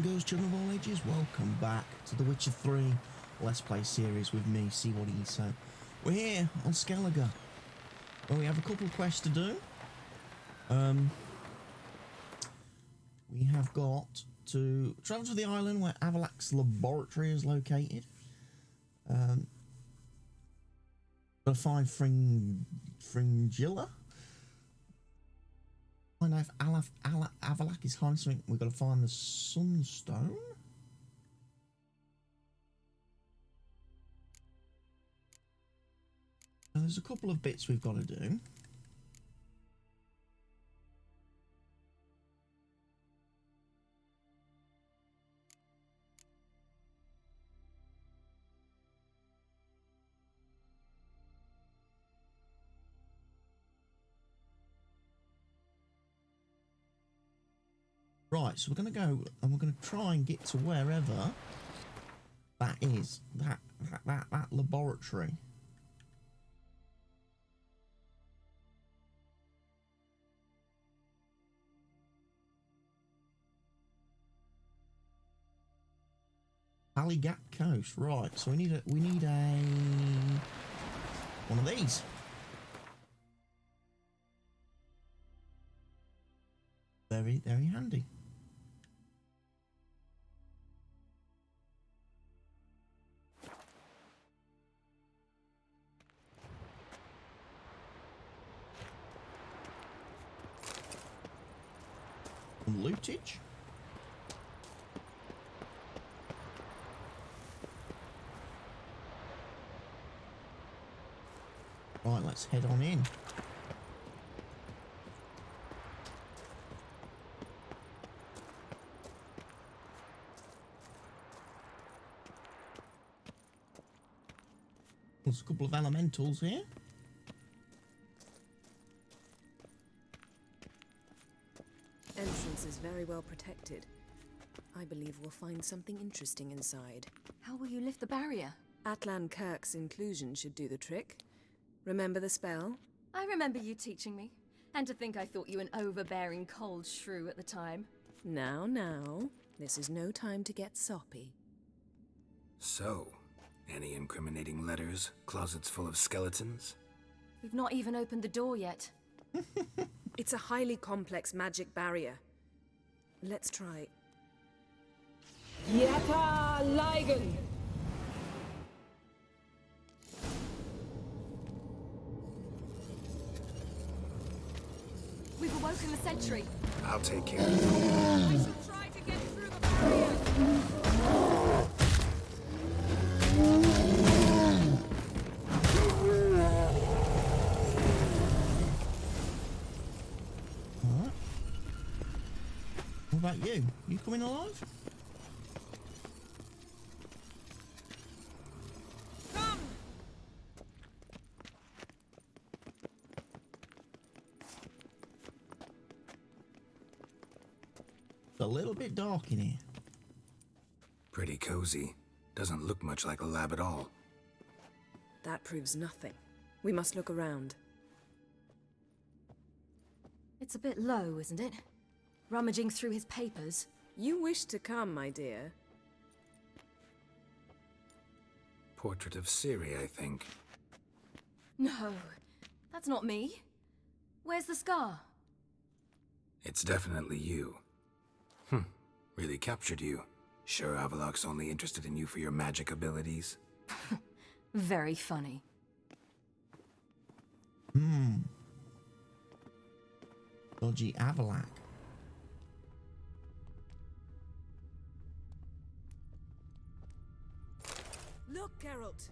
and girls, children of all ages, welcome back to the Witcher 3 Let's Play series with me, cwattyeso. We're here on Skellige, where we have a couple of quests to do. We have got to travel to the island where Avallach's laboratory is located. Gotta find Fringilla. Find out if Avallach is hiding something. We've got to find the Sunstone. Now, there's a couple of bits we've got to do. Right, so we're going to go and we're going to try and get to wherever that is, that laboratory. Avallach Coast, right? So we need a one of these. Very handy. Lootage. Right, let's head on in. There's a couple of elementals here. Entrance is very well protected. I believe we'll find something interesting inside. How will you lift the barrier? Atlan Kirk's inclusion should do the trick. Remember the spell? I remember you teaching me. And to think I thought you an overbearing cold shrew at the time. Now, this is no time to get soppy. So, any incriminating letters, closets full of skeletons? We've not even opened the door yet. It's a highly complex magic barrier. Let's try. Yata Ligen! We've awoken the sentry. I'll take care of it. I shall try to get through the barrier! What about you? You coming alive? Come! It's a little bit dark in here. Pretty cozy. Doesn't look much like a lab at all. That proves nothing. We must look around. It's a bit low, isn't it? Rummaging through his papers. You wish to come, my dear. Portrait of Ciri, I think. No, that's not me. Where's the scar? It's definitely you. Really captured you. Sure Avallach's only interested in you for your magic abilities? Very funny. Dodgy Avallach. Look, Geralt!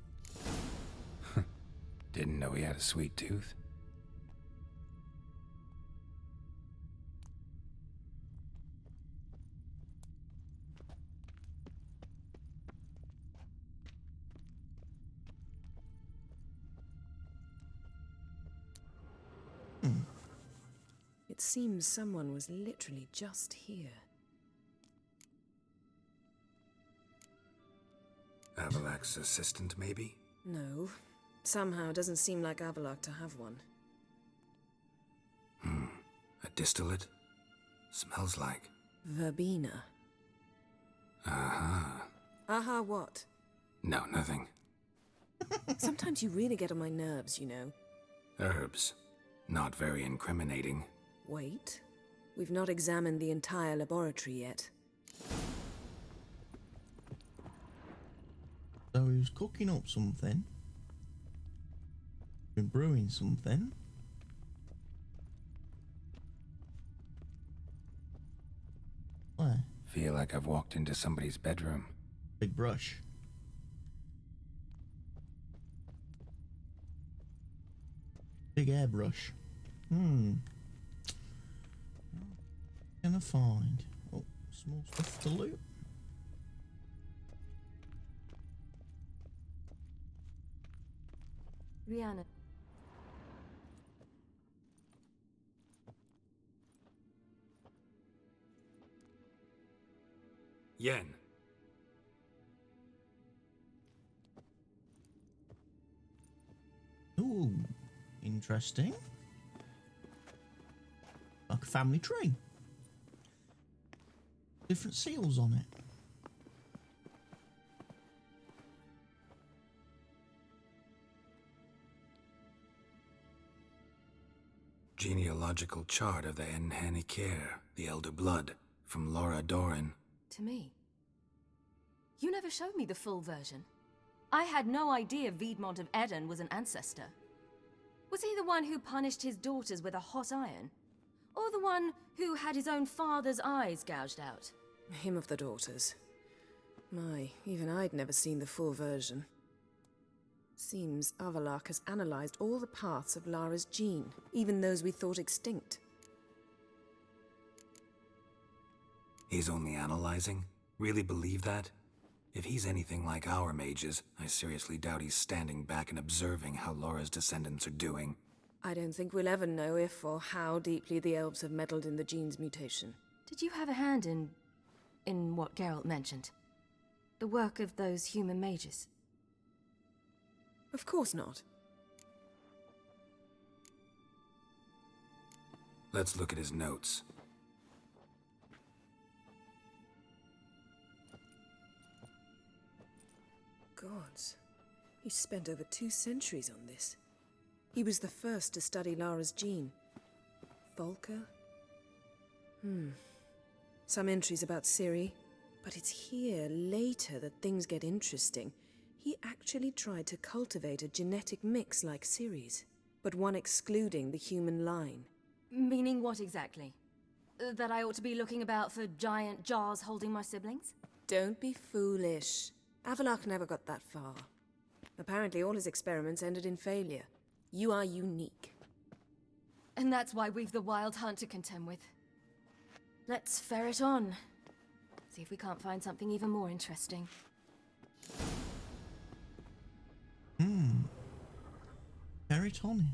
Didn't know he had a sweet tooth. It seems someone was literally just here. Avallach's assistant, maybe? No. Somehow doesn't seem like Avallach to have one. A distillate? Smells like. Verbena. Aha. Aha, what? No, nothing. Sometimes you really get on my nerves, you know. Herbs. Not very incriminating. Wait. We've not examined the entire laboratory yet. So he was cooking up something. Been brewing something. Where? Feel like I've walked into somebody's bedroom. Big brush. Big airbrush. Gonna find. Oh, small stuff to loot. Rihanna. Yen. Ooh, interesting. Like a family tree. Different seals on it. Genealogical chart of the Enhanikir, the Elder Blood, from Laura Doran. To me. You never showed me the full version. I had no idea Viedmont of Eredin was an ancestor. Was he the one who punished his daughters with a hot iron? Or the one who had his own father's eyes gouged out? Him of the daughters. My, even I'd never seen the full version. Seems Avallach has analyzed all the parts of Lara's gene, even those we thought extinct. He's only analyzing? Really believe that? If he's anything like our mages, I seriously doubt he's standing back and observing how Laura's descendants are doing. I don't think we'll ever know if or how deeply the elves have meddled in the gene's mutation. Did you have a hand in what Geralt mentioned? The work of those human mages? Of course not. Let's look at his notes. Gods. He spent over 2 centuries on this. He was the first to study Lara's gene. Volker? Some entries about Ciri. But it's here, later, that things get interesting. He actually tried to cultivate a genetic mix like Ciri's, but one excluding the human line. Meaning what exactly? That I ought to be looking about for giant jars holding my siblings? Don't be foolish. Avallach never got that far. Apparently all his experiments ended in failure. You are unique. And that's why we've the Wild Hunt to contend with. Let's ferret on. See if we can't find something even more interesting. Ferret on.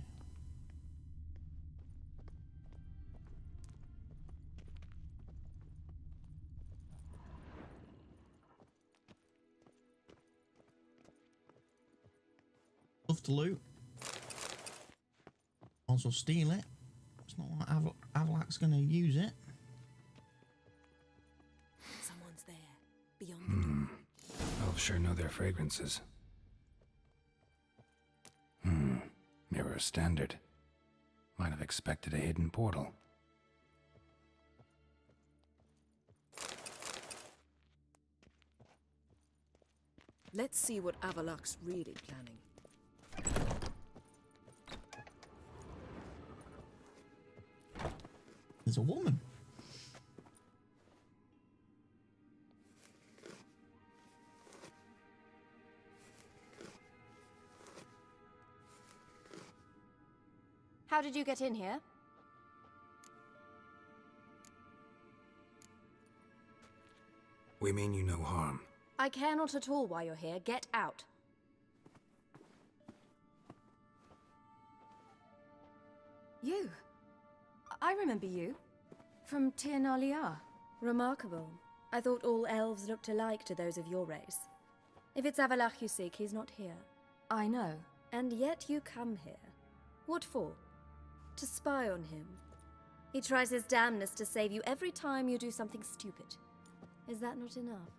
Stuff to loot. Also steal it. It's not like Avallach's gonna use it. Someone's there, beyond the door. Elves sure know their fragrances. Mirror standard. Might have expected a hidden portal. Let's see what Avallach's really planning. There's a woman. How did you get in here? We mean you no harm. I care not at all why you're here. Get out. You? I remember you. From Tir na Liar. Remarkable. I thought all elves looked alike to those of your race. If it's Avallach you seek, he's not here. I know. And yet you come here. What for? To spy on him. He tries his damnedest to save you every time you do something stupid. Is that not enough?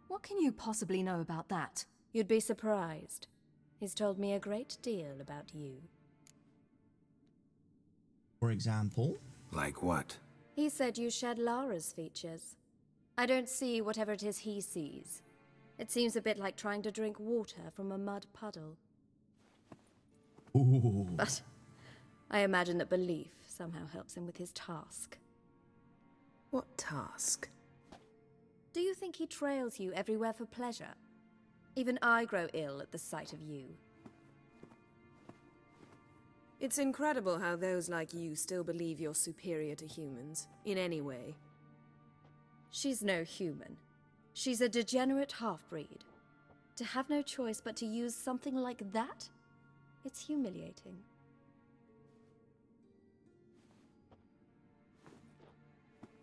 What can you possibly know about that? You'd be surprised. He's told me a great deal about you. For example? Like what? He said you shared Lara's features. I don't see whatever it is he sees. It seems a bit like trying to drink water from a mud puddle. Ooh. But I imagine that belief somehow helps him with his task. What task? Do you think he trails you everywhere for pleasure? Even I grow ill at the sight of you. It's incredible how those like you still believe you're superior to humans, in any way. She's no human. She's a degenerate half-breed. To have no choice but to use something like that? It's humiliating.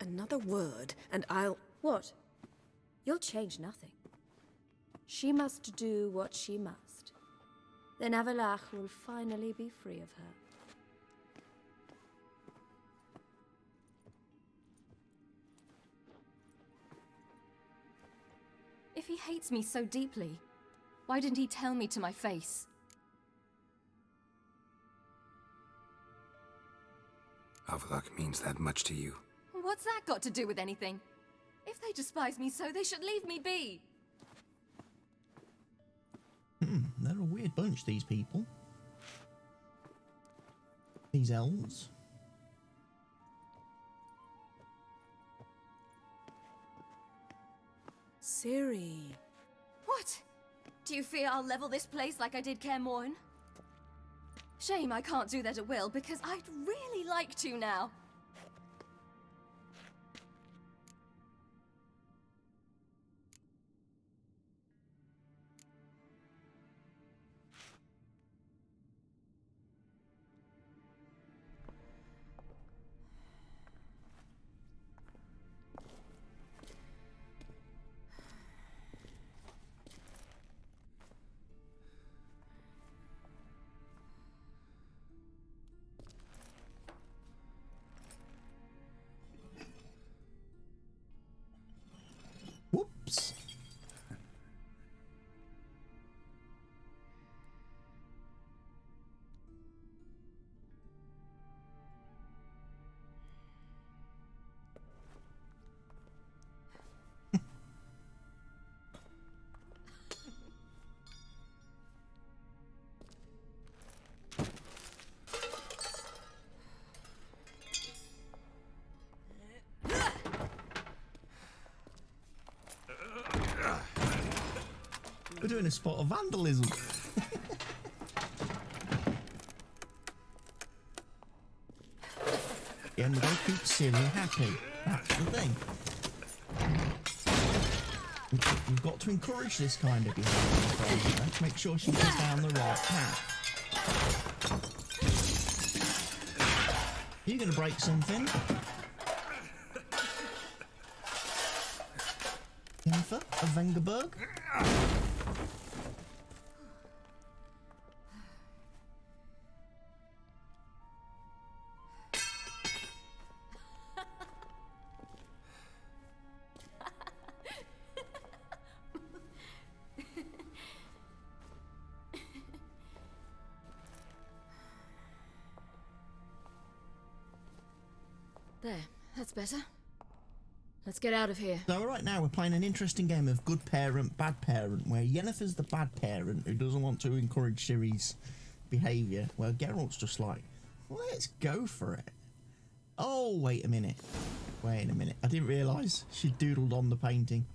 Another word, and I'll... What? You'll change nothing. She must do what she must. Then Avallach will finally be free of her. If he hates me so deeply, why didn't he tell me to my face? Avallach means that much to you. What's that got to do with anything? If they despise me so, they should leave me be. They're a weird bunch, these people. These elves. Ciri. What? Do you fear I'll level this place like I did Kaer Morhen? Shame I can't do that at will, because I'd really like to now. Whoops. We're doing a spot of vandalism. Yeah, and we gotta keep Ciri happy. That's the thing. We've got to encourage this kind of behaviour to make sure she goes down the right path. You're gonna break something. Yennefer of Vengerberg. There, that's better. Let's get out of here. So right now we're playing an interesting game of good parent, bad parent, where Yennefer's the bad parent who doesn't want to encourage Ciri's behaviour. Well, Geralt's just like, let's go for it. Oh, wait a minute. Wait a minute. I didn't realise she doodled on the painting.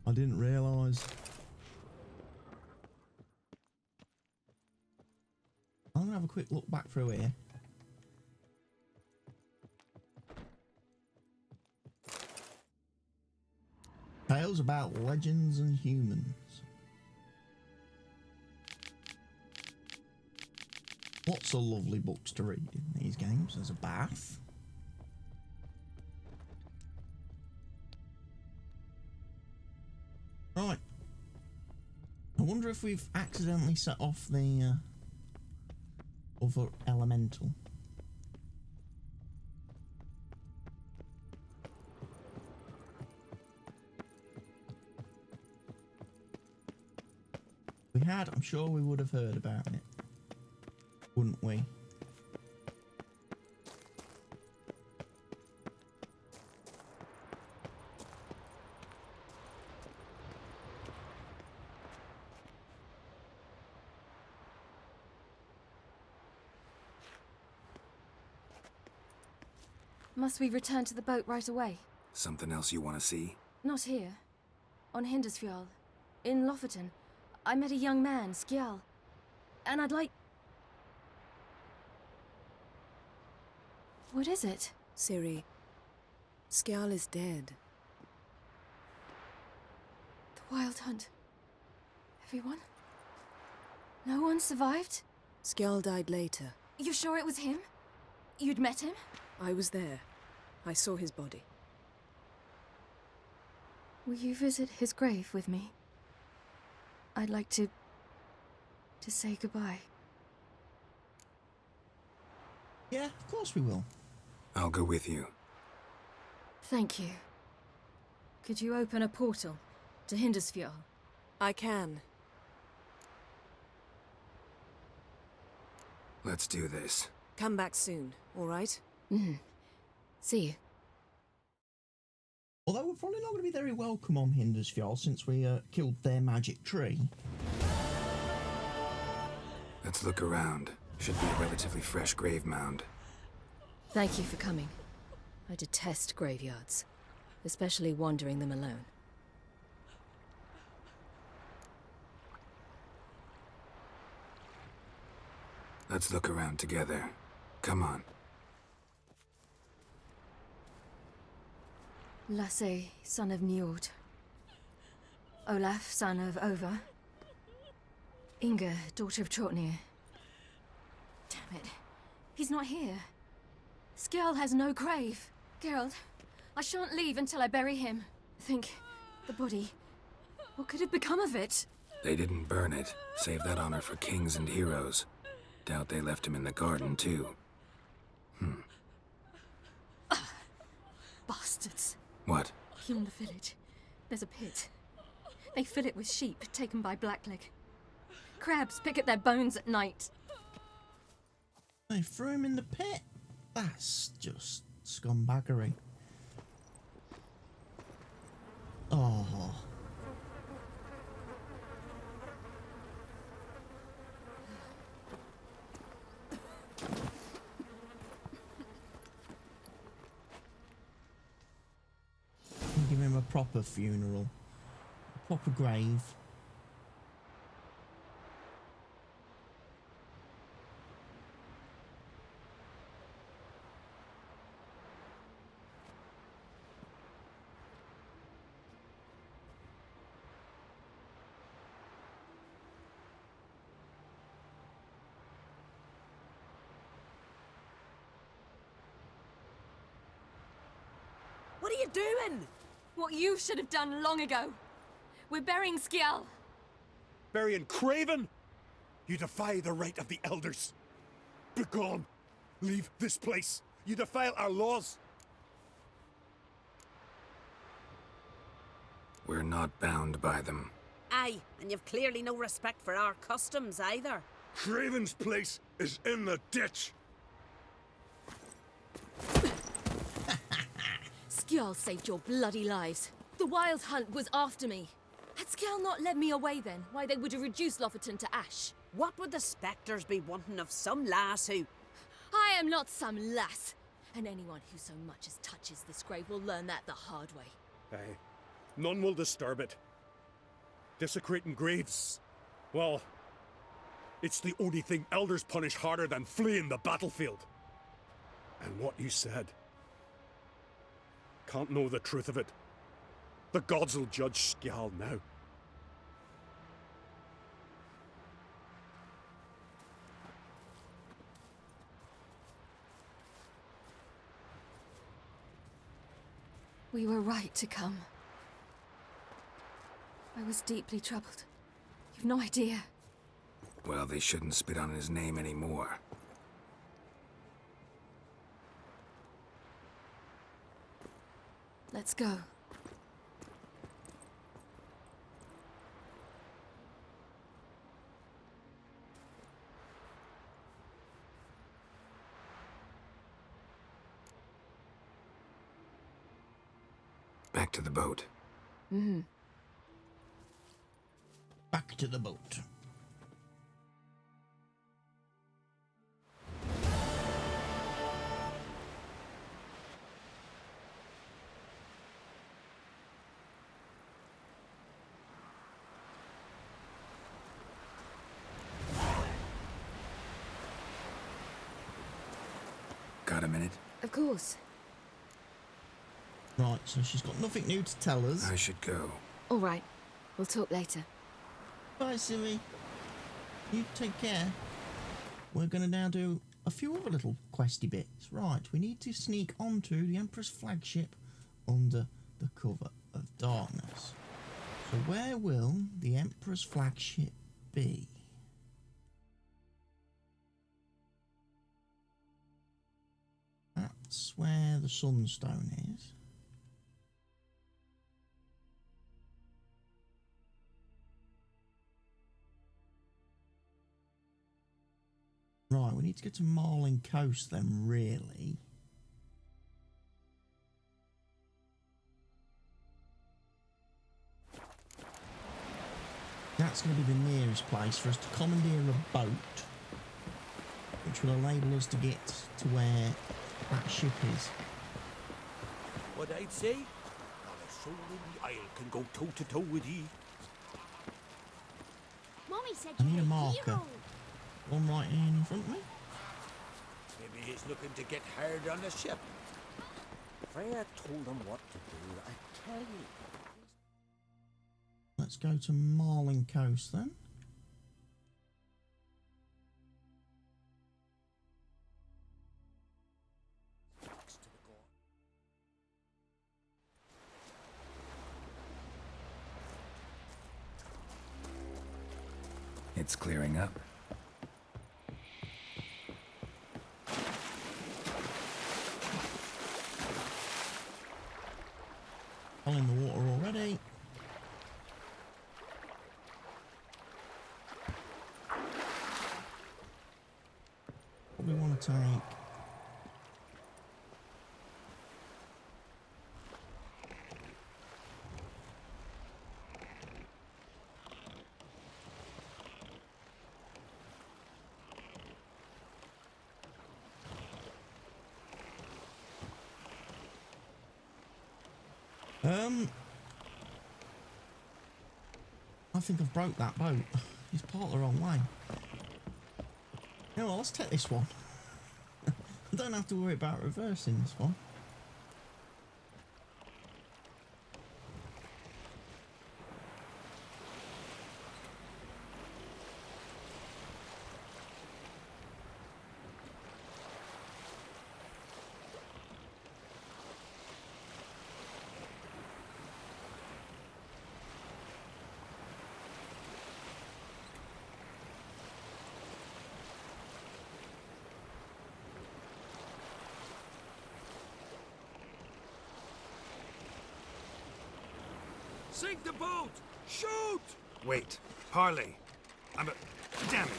I didn't realise. I'm going to have a quick look back through here. Tales about legends and humans. Lots of lovely books to read in these games. There's a bath. Right. I wonder if we've accidentally set off the other elemental. we had, I'm sure we would have heard about it, wouldn't we? Must we return to the boat right away? Something else you want to see? Not here. On Hindersfjall. In Lofoten. I met a young man, Skjal. And I'd like... What is it? Ciri, Skjal is dead. The Wild Hunt. Everyone? No one survived? Skjal died later. You sure it was him? You'd met him? I was there. I saw his body. Will you visit his grave with me? I'd like to say goodbye. Yeah, of course we will. I'll go with you. Thank you. Could you open a portal to Hindersfjall? I can. Let's do this. Come back soon, all right? See you. Although we're probably not going to be very welcome on Hindersfjall since we killed their magic tree. Let's look around. Should be a relatively fresh grave mound. Thank you for coming. I detest graveyards, especially wandering them alone. Let's look around together. Come on. Lasse, son of Njord. Olaf, son of Over. Inga, daughter of Trotnir. Damn it. He's not here. Skjal has no grave. Geralt, I shan't leave until I bury him. Think, the body. What could have become of it? They didn't burn it. Save that honor for kings and heroes. Doubt they left him in the garden, too. Bastards. What? Beyond the village, there's a pit. They fill it with sheep taken by Blackleg. Crabs pick at their bones at night. They threw him in the pit. That's just scumbaggery. Oh. Give him a proper funeral. A proper grave. What are you doing? What you should have done long ago. We're burying Skjal. Burying Craven? You defy the right of the elders. Begone. Leave this place. You defile our laws. We're not bound by them. Aye, and you've clearly no respect for our customs either. Craven's place is in the ditch. Skjal saved your bloody lives. The Wild Hunt was after me. Had Skjal not led me away then, why they would have reduced Lofoten to ash. What would the spectres be wanting of some lass who... I am not some lass. And anyone who so much as touches this grave will learn that the hard way. Aye. None will disturb it. Desecrating graves. Well, it's the only thing elders punish harder than fleeing the battlefield. And what you said. Can't know the truth of it. The gods will judge Skjal now. We were right to come. I was deeply troubled. You've no idea. Well, they shouldn't spit on his name anymore. Let's go. Back to the boat. Back to the boat. Got a minute? Of course. Right, so she's got nothing new to tell us. I should go. All right. We'll talk later. Bye, Ciri. You take care. We're going to now do a few other little questy bits. Right, we need to sneak onto the Emperor's flagship under the cover of darkness. So where will the Emperor's flagship be? That's where the Sunstone is. Right, we need to get to Marlin Coast then, really. That's going to be the nearest place for us to commandeer a boat, which will enable us to get to where that ship is. What I'd say, not a soul in the Isle can go toe-to-toe with ye. Mommy said I you need were a a marker. hero. One right in front of me. Maybe he's looking to get hired on a ship. Freya told him what to do, I tell you. Let's go to Marlin Coast then. It's clearing up. All in the water already. What we want to take. I think I've broke that boat. He's parked the wrong way. You know what, let's take this one. I don't have to worry about reversing this one. Sink the boat! Shoot! Wait, Harley. Damn it.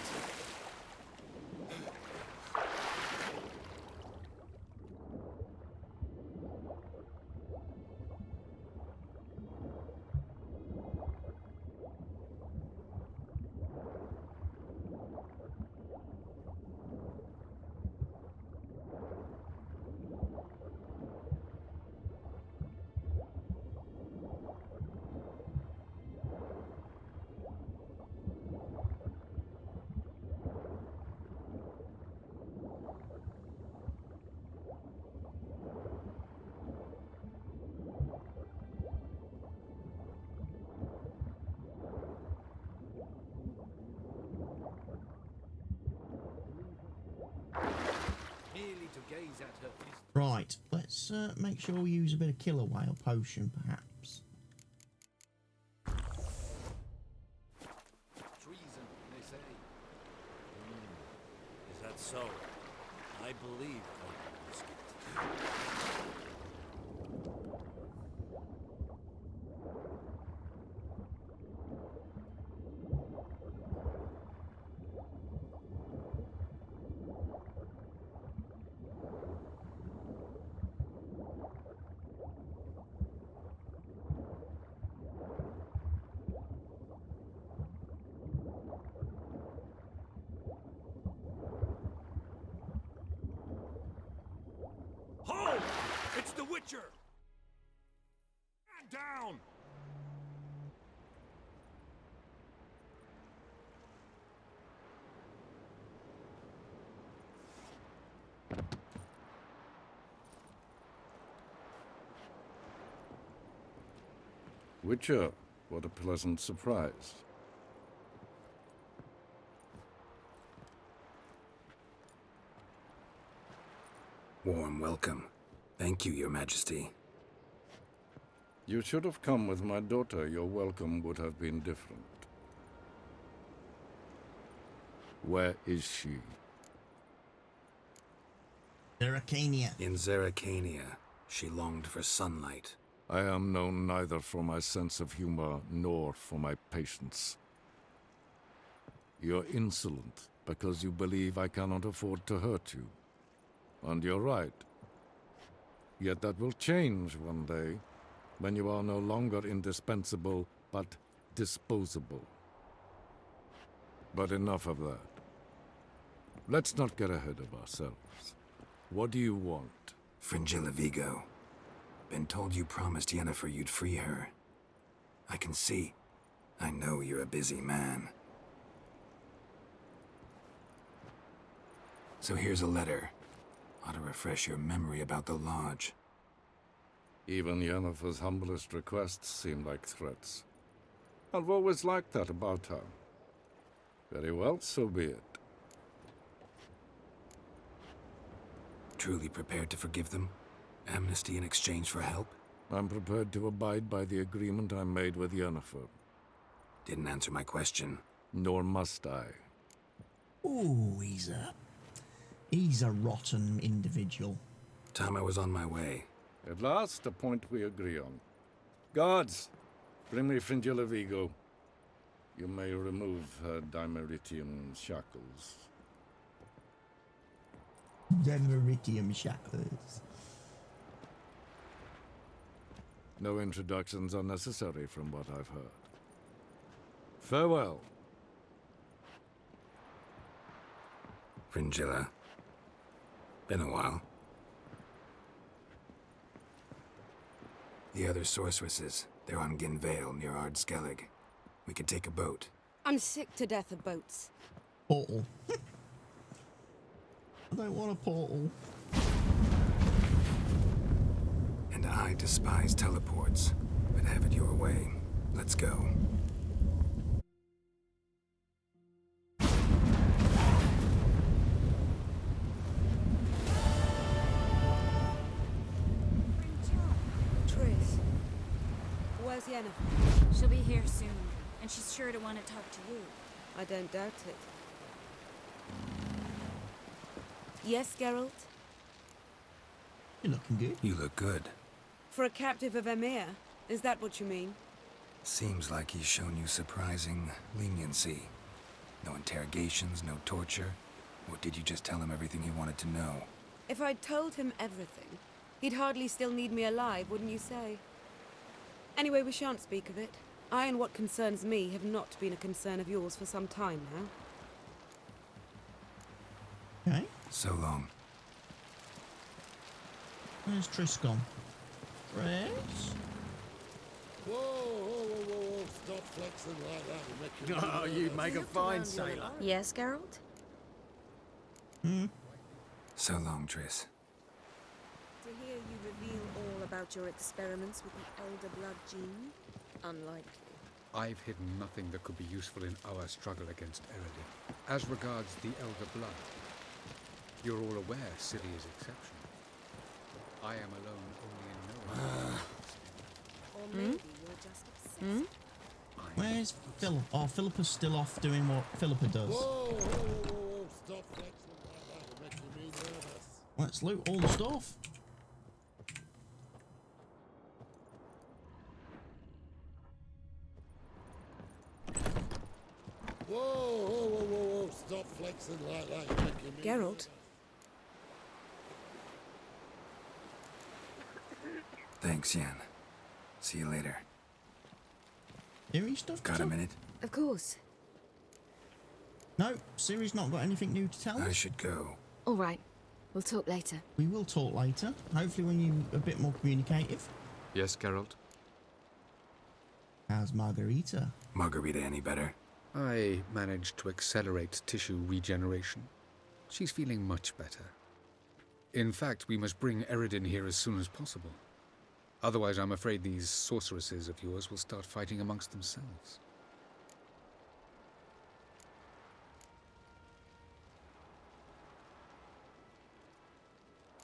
Merely to gaze at her is Right, let's make sure we use a bit of killer whale potion, perhaps. treason, they say. Is that so? I believe I risk it. creature! Stand down! Witcher, what a pleasant surprise. Warm welcome. Thank you, Your Majesty. You should have come with my daughter. Your welcome would have been different. Where is she? Zeracania. In Zeracania, she longed for sunlight. I am known neither for my sense of humor nor for my patience. You're insolent because you believe I cannot afford to hurt you. And you're right. Yet that will change one day, when you are no longer indispensable, but disposable. But enough of that. Let's not get ahead of ourselves. What do you want? Fringilla Vigo. Been told you promised Yennefer you'd free her. I can see. I know you're a busy man. So here's a letter. Ought to refresh your memory about the Lodge. Even Yennefer's humblest requests seem like threats. I've always liked that about her. Very well, so be it. Truly prepared to forgive them? Amnesty in exchange for help? I'm prepared to abide by the agreement I made with Yennefer. Didn't answer my question. Nor must I. Ooh, he's a rotten individual. Time I was on my way. At last, a point we agree on. Guards, bring me Fringilla Vigo. You may remove her dimeritium shackles. Demeritium shackles. No introductions are necessary from what I've heard. Farewell. Fringilla. Been a while. The other sorceresses, they're on Ginvale near Ard Skellige. We could take a boat. I'm sick to death of boats. Portal. I don't want a portal. And I despise teleports, but have it your way. Let's go. Triss, where's Yennefer? She'll be here soon, and she's sure to want to talk to you. I don't doubt it. Yes, Geralt? You're looking good. You look good. For a captive of Emir, is that what you mean? Seems like he's shown you surprising leniency. No interrogations, no torture. Or did you just tell him everything he wanted to know? If I'd told him everything, he'd hardly still need me alive, wouldn't you say? Anyway, we shan't speak of it. I and what concerns me have not been a concern of yours for some time now. Okay. So long. Where's Triss gone? Triss? Whoa, stop flexing like that. Oh, you'd make a fine sailor. Yes, Geralt? So long, Triss. To hear you reveal all about your experiments with the Elder Blood gene? Unlikely. I've hidden nothing that could be useful in our struggle against Eredin. As regards the Elder Blood, you're all aware Ciri is exceptional. I am alone only in knowing. Or maybe you're just obsessed. Where's Philip? Oh, Philippa's still off doing what Philippa does. Whoa, stop flexing like that. It makes me nervous. Let's loot all the stuff. Whoa, stop flexing like that. It makes me Geralt? nervous. Thanks, Yen. See you later. Ciri stuff to Got a tell? minute? Of course. No, Ciri's not got anything new to tell I us. should go. All right. We'll talk later. We will talk later. Hopefully when you're a bit more communicative. Yes, Geralt? How's Margarita? Margarita any better? I managed to accelerate tissue regeneration. She's feeling much better. In fact, we must bring Eredin here as soon as possible. Otherwise, I'm afraid these sorceresses of yours will start fighting amongst themselves.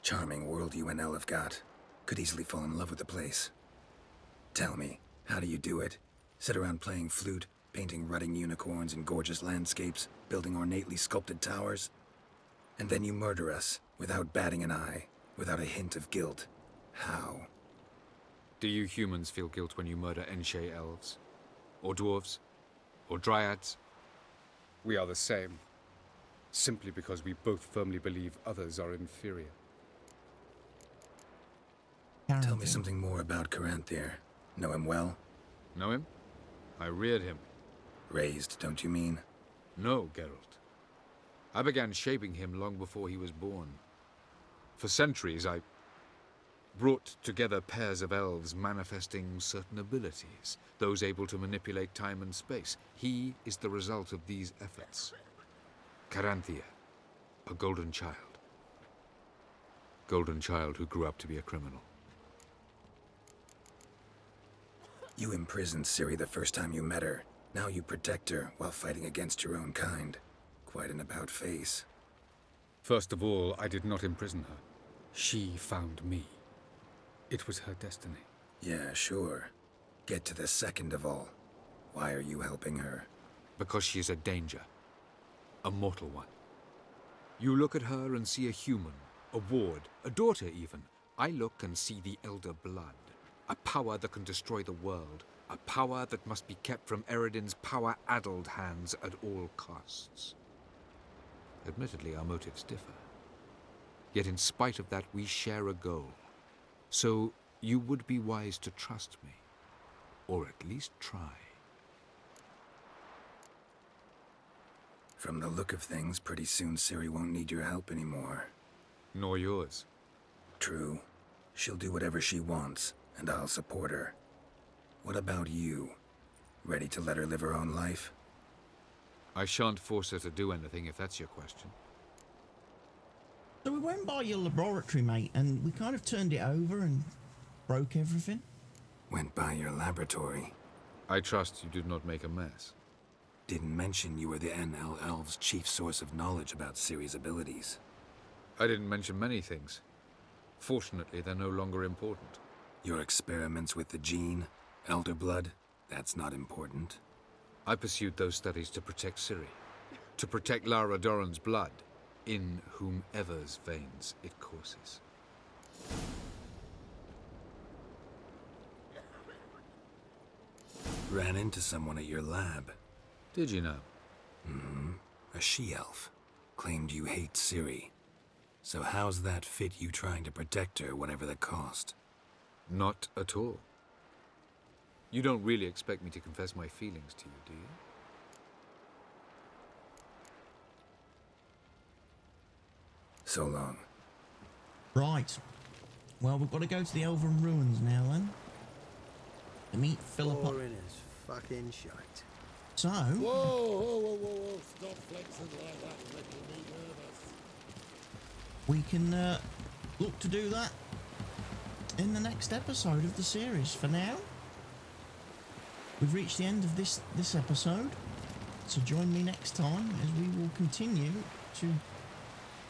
Charming world you and Elle have got. Could easily fall in love with the place. Tell me, how do you do it? Sit around playing flute, painting rutting unicorns in gorgeous landscapes, building ornately sculpted towers? And then you murder us, without batting an eye, without a hint of guilt. How? Do you humans feel guilt when you murder Enshe elves? Or dwarves? Or dryads? We are the same. Simply because we both firmly believe others are inferior. Tell me something more about Caranthir. Know him well? Know him? I reared him. Raised, don't you mean? No, Geralt. I began shaping him long before he was born. For centuries, I brought together pairs of elves manifesting certain abilities, those able to manipulate time and space. He is the result of these efforts. Caranthir, a golden child. Golden child who grew up to be a criminal. You imprisoned Ciri the first time you met her. Now you protect her while fighting against your own kind. Quite an about-face. First of all, I did not imprison her. She found me. It was her destiny. Yeah, sure. Get to the second of all. Why are you helping her? Because she is a danger. A mortal one. You look at her and see a human, a ward, a daughter even. I look and see the Elder Blood. A power that can destroy the world. A power that must be kept from Eredin's power-addled hands at all costs. Admittedly, our motives differ. Yet in spite of that, we share a goal. So you would be wise to trust me. Or at least try. From the look of things, pretty soon Ciri won't need your help anymore. Nor yours. True. She'll do whatever she wants, and I'll support her. What about you? Ready to let her live her own life? I shan't force her to do anything, if that's your question. So we went by your laboratory, mate, and we kind of turned it over and broke everything. Went by your laboratory? I trust you did not make a mess. Didn't mention you were the NL Elves' chief source of knowledge about Ciri's abilities. I didn't mention many things. Fortunately, they're no longer important. Your experiments with the gene, Elder Blood, that's not important. I pursued those studies to protect Ciri. To protect Lara Doran's blood, in whomever's veins it courses. Ran into someone at your lab. Did you know? A she-elf. Claimed you hate Ciri. So how's that fit you trying to protect her, whatever the cost? Not at all. You don't really expect me to confess my feelings to you, do you? So long. Right. Well, we've got to go to the Elven Ruins now, then. To meet Philippa. Boring as fucking shite. So... Whoa, whoa, whoa, whoa, whoa. Stop flexing like that, making me nervous. we can look to do that in the next episode of the series. For now, we've reached the end of this episode, so join me next time as we will continue to,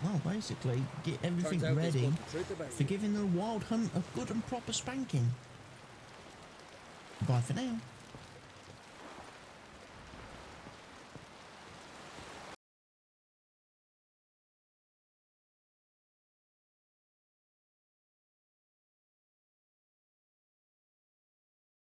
well, basically get everything ready for giving the Wild Hunt a good and proper spanking. Bye for now.